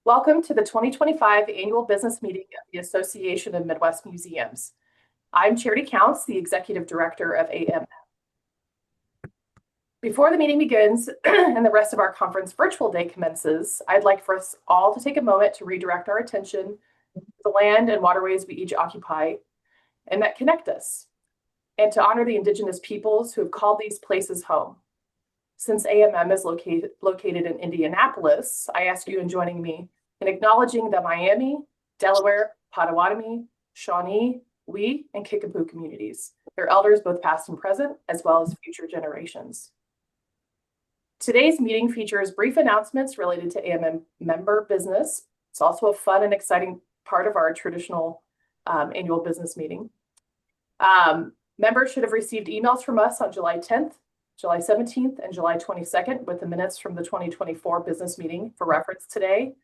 Welcome to the 2025 Annual Business Meeting of the Association of Midwest Museums. I'm Charity Counts, the Executive Director of AMM. Before the meeting begins and the rest of our conference virtual day commences, I'd like for us all to take a moment to redirect our attention to the land and waterways we each occupy and that connect us, and to honor the Indigenous peoples who have called these places home. Since AMM is located in Indianapolis, I ask you in joining me in acknowledging the Miami, Delaware, Potawatomi, Shawnee, Wee, and Kickapoo communities, their elders both past and present, as well as future generations. Today's meeting features brief announcements related to AMM member business. It's also a fun and exciting part of our traditional annual business meeting. Members should have received emails from us on July 10th, July 17th, and July 22nd with the minutes from the 2024 business meeting for reference today.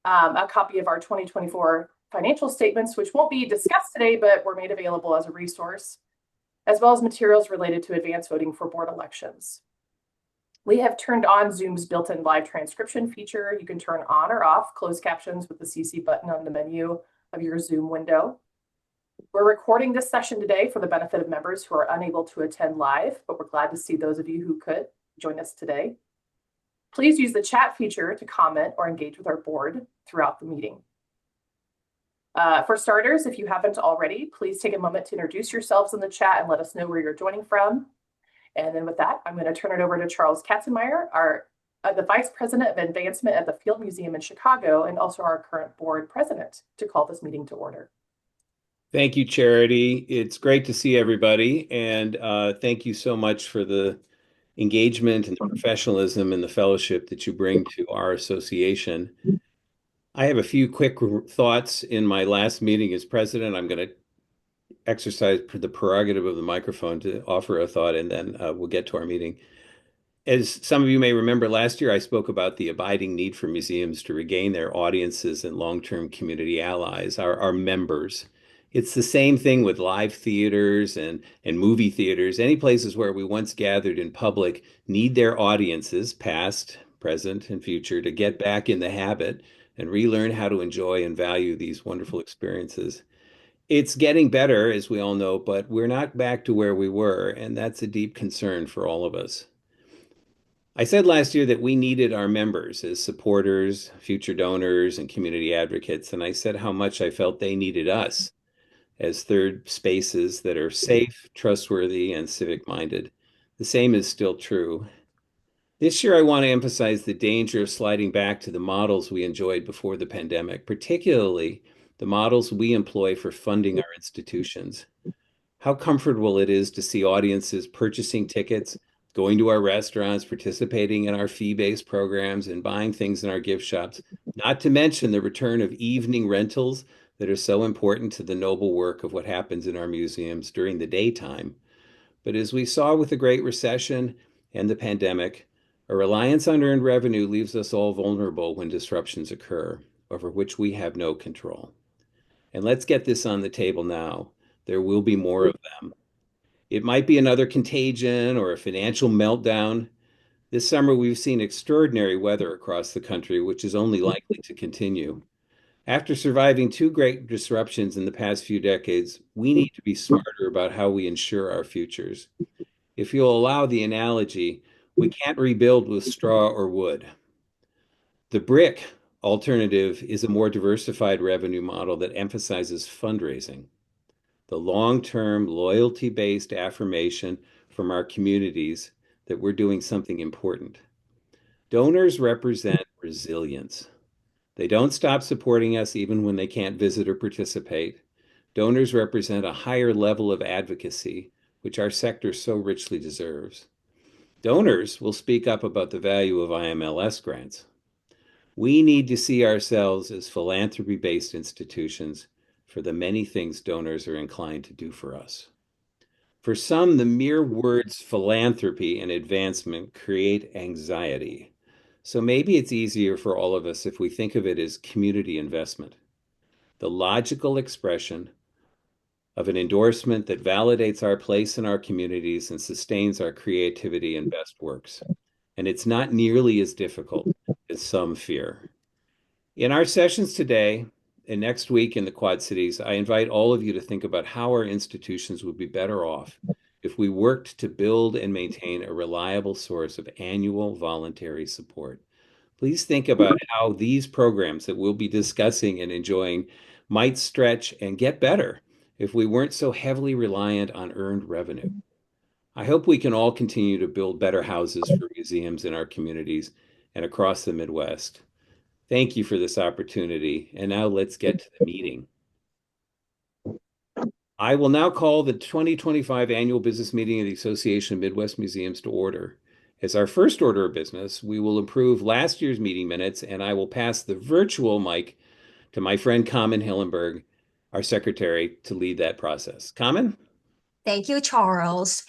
A copy of our 2024 financial statements, which won't be discussed today, but were made available as a resource, as well as materials related to advance voting for board elections. We have turned on Zoom's built-in live transcription feature. You can turn on or off closed captions with the CC button on the menu of your Zoom window. We're recording this session today for the benefit of members who are unable to attend live, but we're glad to see those of you who could join us today. Please use the chat feature to comment or engage with our board throughout the meeting. For starters, if you haven't already, please take a moment to introduce yourselves in the chat and let us know where you're joining from. And then with that, I'm going to turn it over to Charles Katzenmeyer, the Vice President of Advancement at the Field Museum in Chicago, and also our current board president, to call this meeting to order. Thank you, Charity. It's great to see everybody, and thank you so much for the engagement and the professionalism and the fellowship that you bring to our association. I have a few quick thoughts. In my last meeting as president, I'm going to exercise the prerogative of the microphone to offer a thought, and then we'll get to our meeting. As some of you may remember, last year I spoke about the abiding need for museums to regain their audiences and long-term community allies, our members. It's the same thing with live theaters and movie theaters. Any places where we once gathered in public need their audiences, past, present, and future, to get back in the habit and relearn how to enjoy and value these wonderful experiences. It's getting better, as we all know, but we're not back to where we were, and that's a deep concern for all of us. I said last year that we needed our members as supporters, future donors, and community advocates, and I said how much I felt they needed us as third spaces that are safe, trustworthy, and civic-minded. The same is still true. This year, I want to emphasize the danger of sliding back to the models we enjoyed before the pandemic, particularly the models we employ for funding our institutions. How comfortable it is to see audiences purchasing tickets, going to our restaurants, participating in our fee-based programs, and buying things in our gift shops, not to mention the return of evening rentals that are so important to the noble work of what happens in our museums during the daytime. But as we saw with the Great Recession and the pandemic, a reliance on earned revenue leaves us all vulnerable when disruptions occur, over which we have no control. And let's get this on the table now. There will be more of them. It might be another contagion or a financial meltdown. This summer, we've seen extraordinary weather across the country, which is only likely to continue. After surviving two great disruptions in the past few decades, we need to be smarter about how we ensure our futures. If you'll allow the analogy, we can't rebuild with straw or wood. The brick alternative is a more diversified revenue model that emphasizes fundraising, the long-term loyalty-based affirmation from our communities that we're doing something important. Donors represent resilience. They don't stop supporting us even when they can't visit or participate. Donors represent a higher level of advocacy, which our sector so richly deserves. Donors will speak up about the value of IMLS grants. We need to see ourselves as philanthropy-based institutions for the many things donors are inclined to do for us. For some, the mere words philanthropy and advancement create anxiety. So maybe it's easier for all of us if we think of it as community investment, the logical expression of an endorsement that validates our place in our communities and sustains our creativity and best works. And it's not nearly as difficult as some fear. In our sessions today and next week in the Quad Cities, I invite all of you to think about how our institutions would be better off if we worked to build and maintain a reliable source of annual voluntary support. Please think about how these programs that we'll be discussing and enjoying might stretch and get better if we weren't so heavily reliant on earned revenue. I hope we can all continue to build better houses for museums in our communities and across the Midwest. Thank you for this opportunity. And now let's get to the meeting. I will now call the 2025 Annual Business Meeting of the Association of Midwest Museums to order. As our first order of business, we will approve last year's meeting minutes, and I will pass the virtual mic to my friend Carmen Hillenberg, our secretary, to lead that process. Carmen? Thank you, Charles.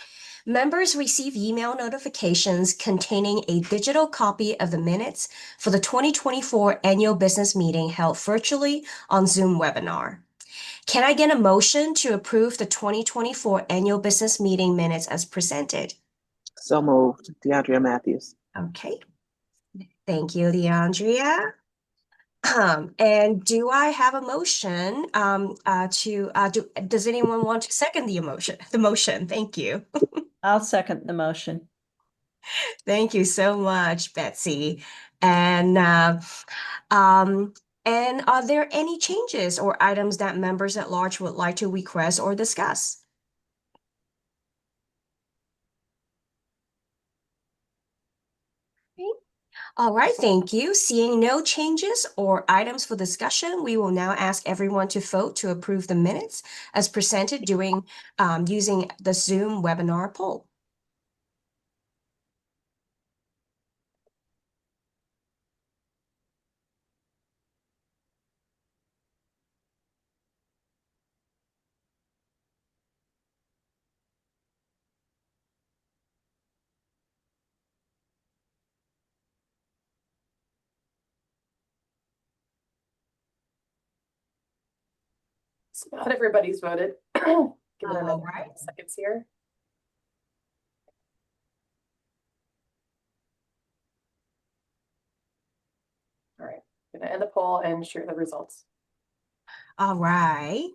Members receive email notifications containing a digital copy of the minutes for the 2024 annual business meeting held virtually on Zoom webinar. Can I get a motion to approve the 2024 annual business meeting minutes as presented? So moved. DeAndrea Matthews. Okay. Thank you, DeAndrea. And do I have a motion does anyone want to second the motion? The motion, thank you. I'll second the motion. Thank you so much, Betsy. And are there any changes or items that members at large would like to request or discuss? All right, thank you. Seeing no changes or items for discussion, we will now ask everyone to vote to approve the minutes as presented during using the Zoom webinar poll. So not everybody's voted. Give it another right. seconds here. All right, I'm gonna end the poll and share the results. All right.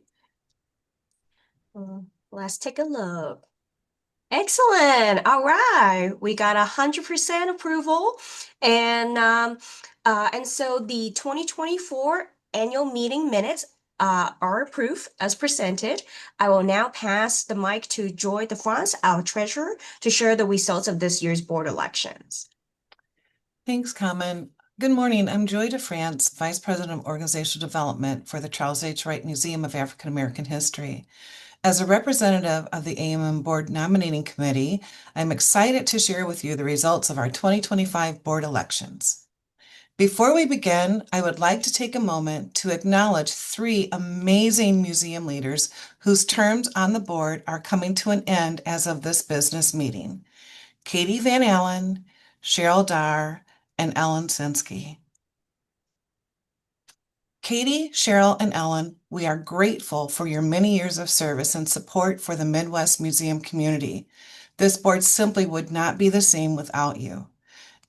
Let's take a look. Excellent. All right. We got 100% approval. And so the 2024 annual meeting minutes are approved as presented. I will now pass the mic to Joy DeFrance, our treasurer, to share the results of this year's board elections. Thanks, Carmen. Good morning. I'm Joy DeFrance, Vice President of Organizational Development for the Charles H. Wright Museum of African American History. As a representative of the AMM Board Nominating Committee, I'm excited to share with you the results of our 2025 board elections. Before we begin, I would like to take a moment to acknowledge 3 amazing museum leaders whose terms on the board are coming to an end as of this business meeting: Katie Van Allen, Cheryl Dar, and Ellen Sinsky. Katie, Cheryl, and Ellen, we are grateful for your many years of service and support for the Midwest Museum community. This board simply would not be the same without you.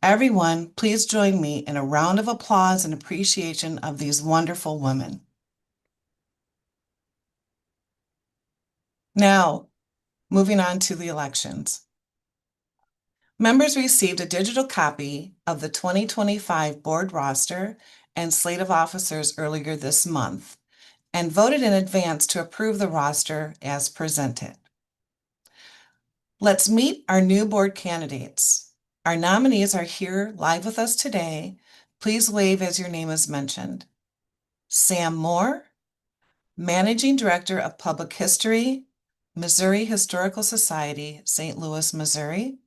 Everyone, please join me in a round of applause and appreciation of these wonderful women. Now, moving on to the elections. Members received a digital copy of the 2025 board roster and slate of officers earlier this month and voted in advance to approve the roster as presented. Let's meet our new board candidates. Our nominees are here live with us today. Please wave as your name is mentioned. Sam Moore, Managing Director of Public History, Missouri Historical Society, St. Louis, Missouri.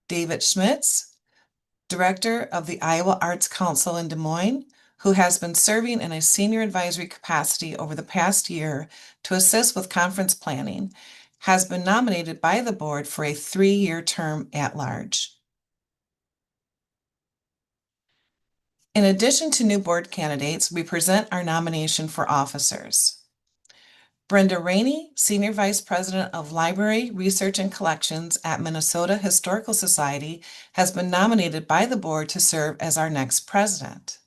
David Schmitz, Director of the Iowa Arts Council in Des Moines, who has been serving in a senior advisory capacity over the past year to assist with conference planning, has been nominated by the board for a 3-year term at large. In addition to new board candidates, we present our nomination for officers. Brenda Rainey, Senior Vice President of Library, Research, and Collections at Minnesota Historical Society, has been nominated by the board to serve as our next president.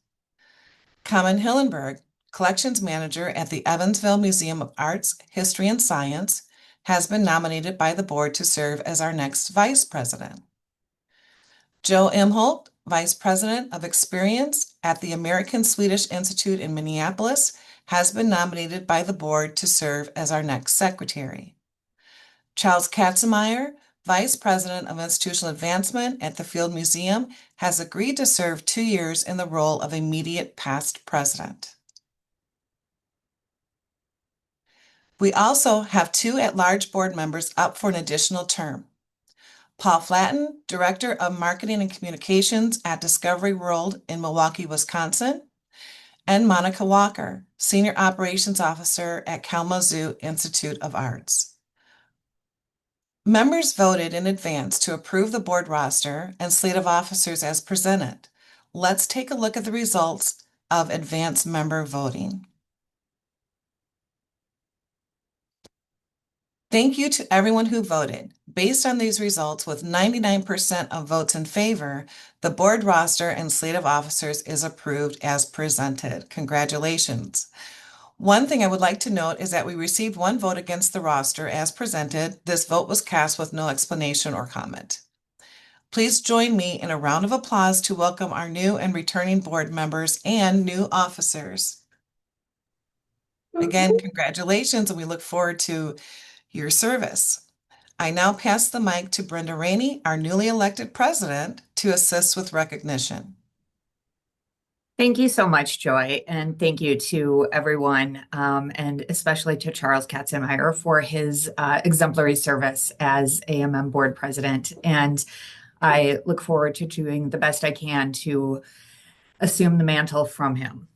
Carmen Hillenberg, Collections Manager at the Evansville Museum of Arts, History, and Science, has been nominated by the board to serve as our next Vice President. Joe Imholt, Vice President of Experience at the American Swedish Institute in Minneapolis, has been nominated by the board to serve as our next Secretary. Charles Katzenmeier, Vice President of Institutional Advancement at the Field Museum, has agreed to serve 2 years in the role of immediate past president. We also have 2 at-large board members up for an additional term. Paul Flatten, Director of Marketing and Communications at Discovery World in Milwaukee, Wisconsin, and Monica Walker, Senior Operations Officer at Kalamazoo Institute of Arts. Members voted in advance to approve the board roster and slate of officers as presented. Let's take a look at the results of advance member voting. Thank you to everyone who voted. Based on these results, with 99% of votes in favor, the board roster and slate of officers is approved as presented. Congratulations. One thing I would like to note is that we received 1 vote against the roster as presented. This vote was cast with no explanation or comment. Please join me in a round of applause to welcome our new and returning board members and new officers. Again, congratulations, and we look forward to your service. I now pass the mic to Brenda Rainey, our newly elected president, to assist with recognition. Thank you so much, Joy, and thank you to everyone, and especially to Charles Katzenmeier for his exemplary service as AMM board president. And I look forward to doing the best I can to assume the mantle from him.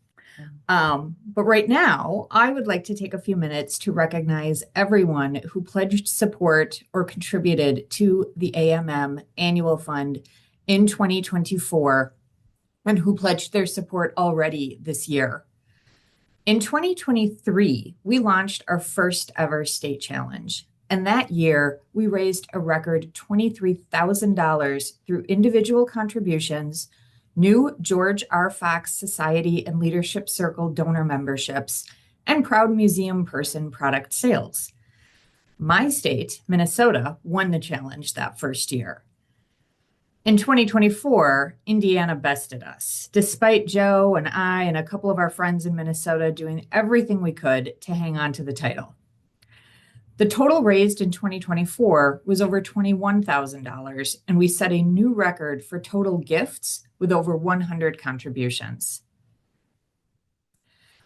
But right now, I would like to take a few minutes to recognize everyone who pledged support or contributed to the AMM Annual Fund in 2024 and who pledged their support already this year. In 2023, we launched our first ever state challenge. And that year, we raised a record $23,000 through individual contributions, new George R. Fox Society and Leadership Circle donor memberships, and Proud Museum Person product sales. My state, Minnesota, won the challenge that first year. In 2024, Indiana bested us, despite Joe and I and a couple of our friends in Minnesota doing everything we could to hang on to the title. The total raised in 2024 was over $21,000, and we set a new record for total gifts with over 100 contributions.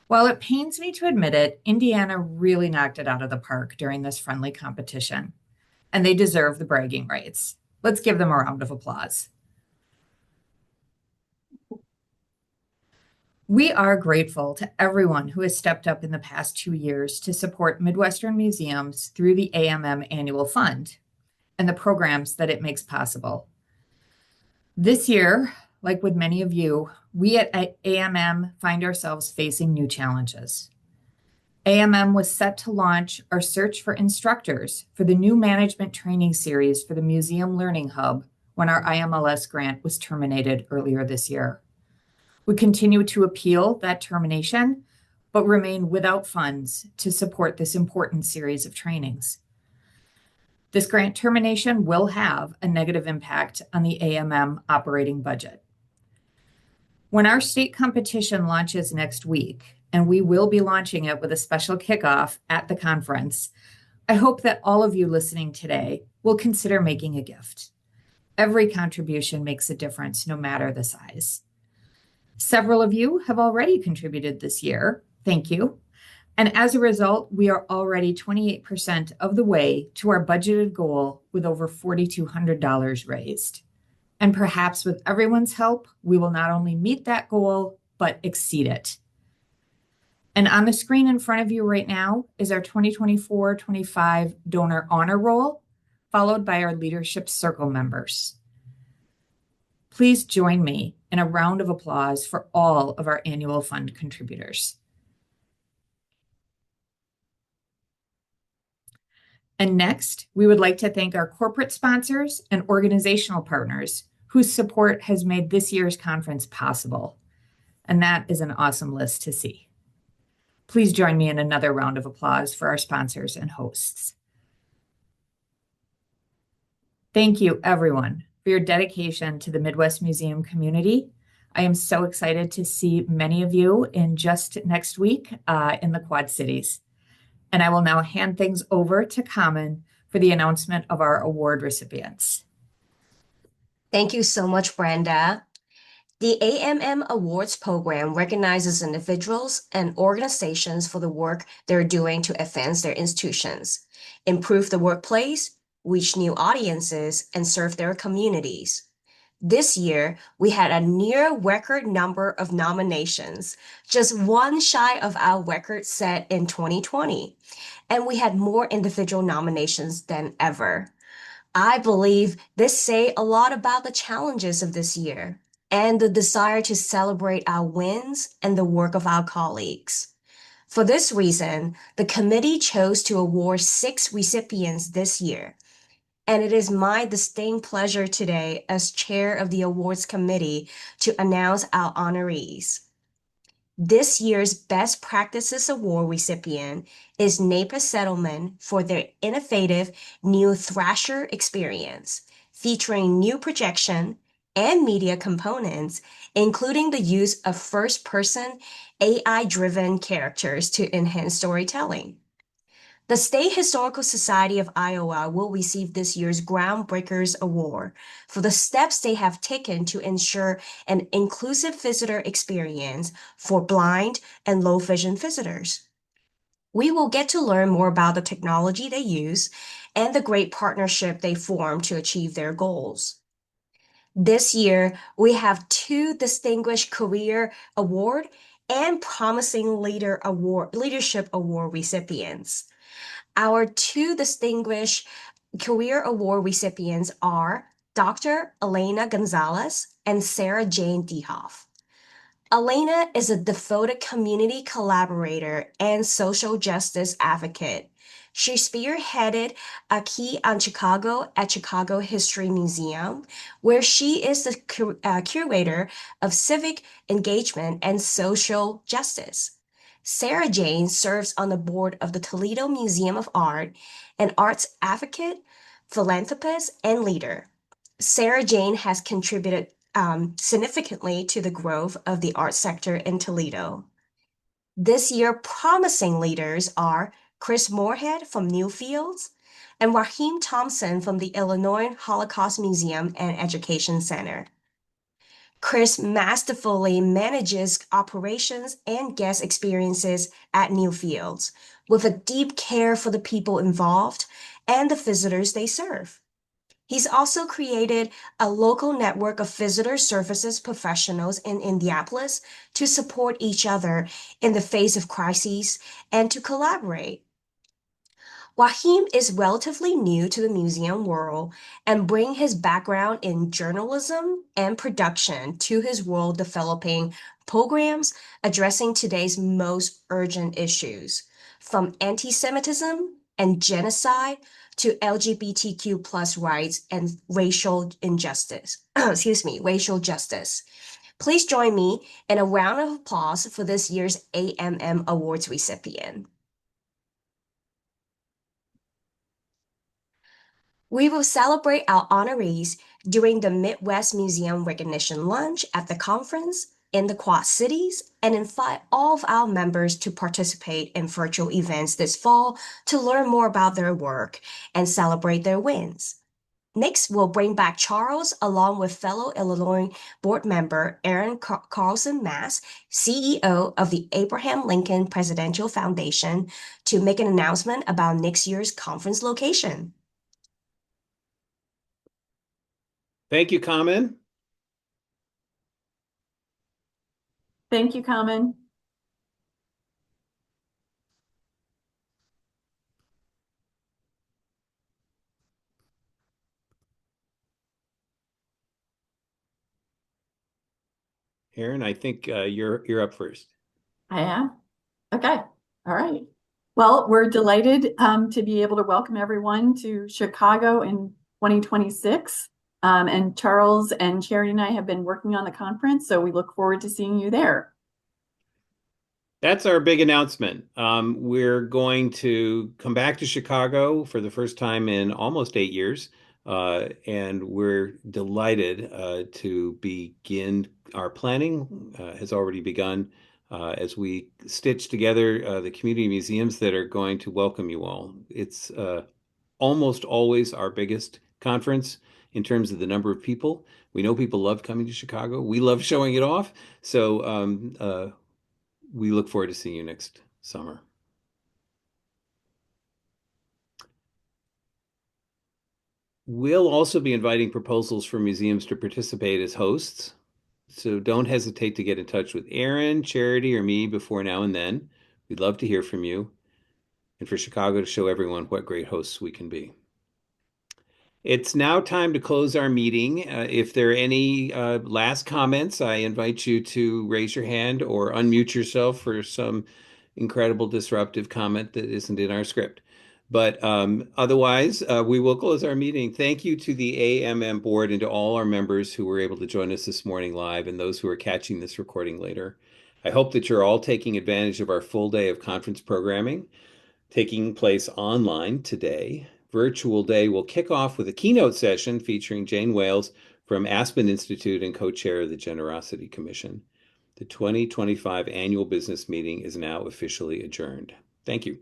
While it pains me to admit it, Indiana really knocked it out of the park during this friendly competition, and they deserve the bragging rights. Let's give them a round of applause. We are grateful to everyone who has stepped up in the past 2 years to support Midwestern museums through the AMM Annual Fund and the programs that it makes possible. This year, like with many of you, we at AMM find ourselves facing new challenges. AMM was set to launch our search for instructors for the new management training series for the Museum Learning Hub when our IMLS grant was terminated earlier this year. We continue to appeal that termination, but remain without funds to support this important series of trainings. This grant termination will have a negative impact on the AMM operating budget. When our state competition launches next week, and we will be launching it with a special kickoff at the conference, I hope that all of you listening today will consider making a gift. Every contribution makes a difference, no matter the size. Several of you have already contributed this year. Thank you. And as a result, we are already 28% of the way to our budgeted goal with over $4,200 raised. And perhaps with everyone's help, we will not only meet that goal, but exceed it. And on the screen in front of you right now is our 2024-25 donor honor roll, followed by our leadership circle members. Please join me in a round of applause for all of our annual fund contributors. And next, we would like to thank our corporate sponsors and organizational partners whose support has made this year's conference possible. and that is an awesome list to see. Please join me in another round of applause for our sponsors and hosts. Thank you, everyone, for your dedication to the Midwest Museum community. I am so excited to see many of you in just next week in the Quad Cities. And I will now hand things over to Common for the announcement of our award recipients. Thank you so much, Brenda. The AMM Awards program recognizes individuals and organizations for the work they're doing to advance their institutions, improve the workplace, reach new audiences, and serve their communities. This year, we had a near record number of nominations, just one shy of our record set in 2020, and we had more individual nominations than ever. I believe this say a lot about the challenges of this year and the desire to celebrate our wins and the work of our colleagues. For this reason, the committee chose to award 6 recipients this year. And it is my distinct pleasure today as chair of the awards committee to announce our honorees. This year's Best Practices Award recipient is Napa Settlement for their innovative new Thrasher experience, featuring new projection and media components, including the use of first-person AI-driven characters to enhance storytelling. The State Historical Society of Iowa will receive this year's Groundbreakers Award for the steps they have taken to ensure an inclusive visitor experience for blind and low vision visitors. We will get to learn more about the technology they use and the great partnership they form to achieve their goals. This year, we have 2 Distinguished Career Award and Promising Leadership Award recipients. Our 2 Distinguished Career Award recipients are Dr. Elena Gonzalez and Sarah Jane Dehoff. Elena is a devoted community collaborator and social justice advocate. She spearheaded a key on Chicago at Chicago History Museum, where she is the curator of civic engagement and social justice. Sarah Jane serves on the board of the Toledo Museum of Art, an arts advocate, philanthropist, and leader. Sarah Jane has contributed significantly to the growth of the art sector in Toledo. This year, promising leaders are Chris Moorhead from Newfields and Raheem Thompson from the Illinois Holocaust Museum and Education Center. Chris masterfully manages operations and guest experiences at Newfields with a deep care for the people involved and the visitors they serve. He's also created a local network of visitor services professionals in Indianapolis to support each other in the face of crises and to collaborate. Wahim is relatively new to the museum world and brings his background in journalism and production to his role developing programs addressing today's most urgent issues, from anti-Semitism and genocide to LGBTQ plus rights and racial injustice. Racial justice. Please join me in a round of applause for this year's AMM Awards recipient. We will celebrate our honorees during the Midwest Museum Recognition Lunch at the conference in the Quad Cities and invite all of our members to participate in virtual events this fall to learn more about their work and celebrate their wins. Next, we'll bring back Charles along with fellow Illinois board member Aaron Carlson Mass, CEO of the Abraham Lincoln Presidential Foundation, to make an announcement about next year's conference location. Thank you, Common. Thank you, Common. Aaron, I think you're up first. I am. Okay. All right. Well, we're delighted to be able to welcome everyone to Chicago in 2026. And Charles and Charity and I have been working on the conference, so we look forward to seeing you there. That's our big announcement. We're going to come back to Chicago for the first time in almost 8 years. And we're delighted to begin our planning, has already begun as we stitch together the community museums that are going to welcome you all. It's almost always our biggest conference in terms of the number of people. We know people love coming to Chicago. We love showing it off. So we look forward to seeing you next summer. We'll also be inviting proposals for museums to participate as hosts. So don't hesitate to get in touch with Aaron, Charity, or me before now and then. We'd love to hear from you and for Chicago to show everyone what great hosts we can be. It's now time to close our meeting. If there are any last comments, I invite you to raise your hand or unmute yourself for some incredible disruptive comment that isn't in our script. But otherwise, we will close our meeting. Thank you to the AMM board and to all our members who were able to join us this morning live and those who are catching this recording later. I hope that you're all taking advantage of our full day of conference programming taking place online today. Virtual Day will kick off with a keynote session featuring Jane Wales from Aspen Institute and co-chair of the Generosity Commission. The 2025 annual business meeting is now officially adjourned. Thank you.